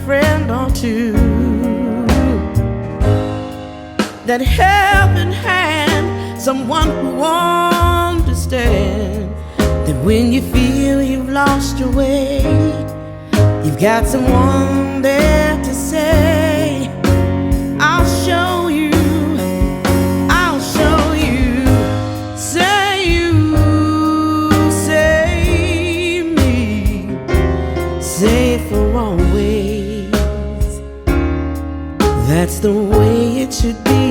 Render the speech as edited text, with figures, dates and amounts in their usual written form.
friend or two. That helping hand, someone who understands that when you feel you've lost your way, you've got someone there to say, I'll show you, I'll show you. Say you, save me, save for always. That's the way it should be.